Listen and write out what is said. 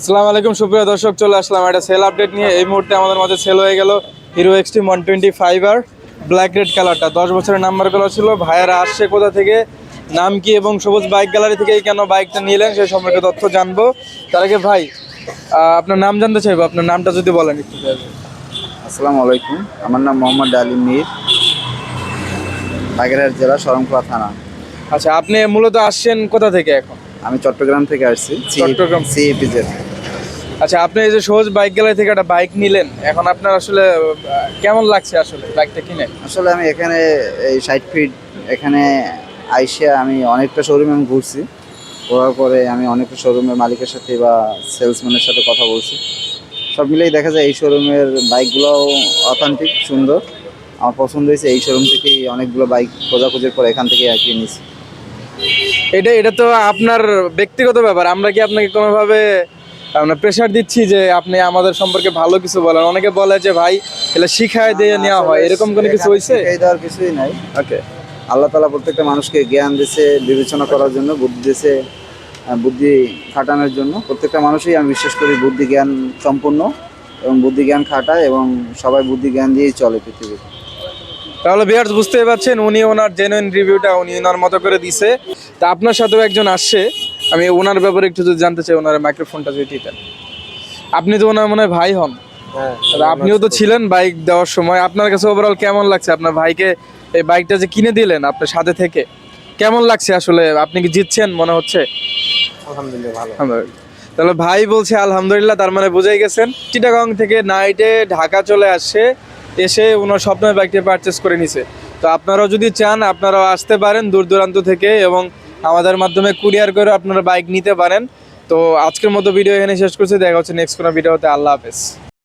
আসসালামু আলাইকুম সুপ্রিয় দর্শক, চলে আসলাম একটা সেল আপডেট নিয়ে। এই মুহূর্তে আমাদের মাঝে সেল হয়ে গেল hero extreme 125R black red কালারটা। 10 বছরের নাম্বার করা ছিল। ভাইয়ারা আসছে কোথা থেকে, নাম কি এবং সবুজ বাইক গ্যালারি থেকে কেন বাইকটা নিলেন সেই সম্পর্কে তথ্য জানবো। তার আগে ভাই আপনার নাম জানতে চাইবো, আপনার নামটা যদি বলেন একটু। আসসালামু আলাইকুম, আমার নাম মোহাম্মদ আলী মীর, বাগেরহাট জেলা শরণখোলা থানা। আচ্ছা, আপনি মূলত আসছেন কোথা থেকে এখন? আমি চট্টগ্রাম থেকে আসছি। চট্টগ্রাম। সিএপিজেড। আচ্ছা, আপনি এই যে সবুজ বাইক গ্যালারি থেকে একটা বাইক নিলেন, এখন আপনার আসলে কেমন লাগছে আসলে বাইকটা কিনে? আসলে আমি এখানে এই 60 ফিট এখানে আইসা আমি অনেকটা শোরুমে আমি ঘুরছি। ঘোরার পরে আমি অনেকটা শোরুমের মালিকের সাথে বা সেলসম্যানের সাথে কথা বলছি। সব মিলেই দেখা যায় এই শোরুমের বাইকগুলোও অথেন্টিক, সুন্দর। আমার পছন্দ হয়েছে। এই শোরুম থেকেই অনেকগুলো বাইক খোঁজাখুঁজির পরে এখান থেকে আর কি নিয়েছি। এটা তো আপনার ব্যক্তিগত ব্যাপার। আমরা কি আপনাকে কোনোভাবে আমরা প্রেশার দিচ্ছি যে আপনি আমাদের সম্পর্কে ভালো কিছু বলেন? অনেকে বলে যে ভাই এগুলো শিখায় দিয়ে নেওয়া হয়, এরকম কোনো কিছু হয়েছে? এই দেওয়ার কিছুই নাই। ওকে। আল্লাহ তাআলা প্রত্যেকটা মানুষকে জ্ঞান দিয়েছে, বিবেচনা করার জন্য বুদ্ধি দিয়েছে, বুদ্ধি খাটানোর জন্য। প্রত্যেকটা মানুষই আমি বিশ্বাস করি বুদ্ধি জ্ঞান সম্পূর্ণ এবং বুদ্ধি জ্ঞান খাটায় এবং সবাই বুদ্ধি জ্ঞান দিয়েই চলে পৃথিবী। তাহলে ভিউয়ার্স বুঝতেই পারছেন, উনি ওনার জেনুইন রিভিউটা উনি ওনার মতো করে দিছে। তা আপনার সাথেও একজন আসছে, আমি ওনার ব্যাপারে একটু যদি জানতে চাই, ওনার মাইক্রোফোনটা যদি দিতেন। আপনি তো ওনার মনে হয় ভাই হন। হ্যাঁ, আর আপনিও তো ছিলেন বাইক দেওয়ার সময়। আপনার কাছে ওভারঅল কেমন লাগছে আপনার ভাইকে এই বাইকটা যে কিনে দিলেন আপনার সাথে থেকে? কেমন লাগছে আসলে? আপনি কি জিতছেন মনে হচ্ছে? আলহামদুলিল্লাহ ভালো। আলহামদুলিল্লাহ। তাহলে ভাই বলছে আলহামদুলিল্লাহ, তার মানে বুঝেই গেছেন চিটাগাং থেকে নাইটে ঢাকা চলে আসছে, এসে ওনার স্বপ্নের বাইকটি পারচেস করে নিছে। তো আপনারাও যদি চান আপনারাও আসতে পারেন দূর দূরান্ত থেকে, এবং আমাদের মাধ্যমে কুরিয়ার করে আপনারা বাইক নিতে পারেন। তো আজকের মতো ভিডিও এখানে শেষ করছি। দেখা হচ্ছে নেক্সট কোনো ভিডিওতে। আল্লাহ হাফেজ।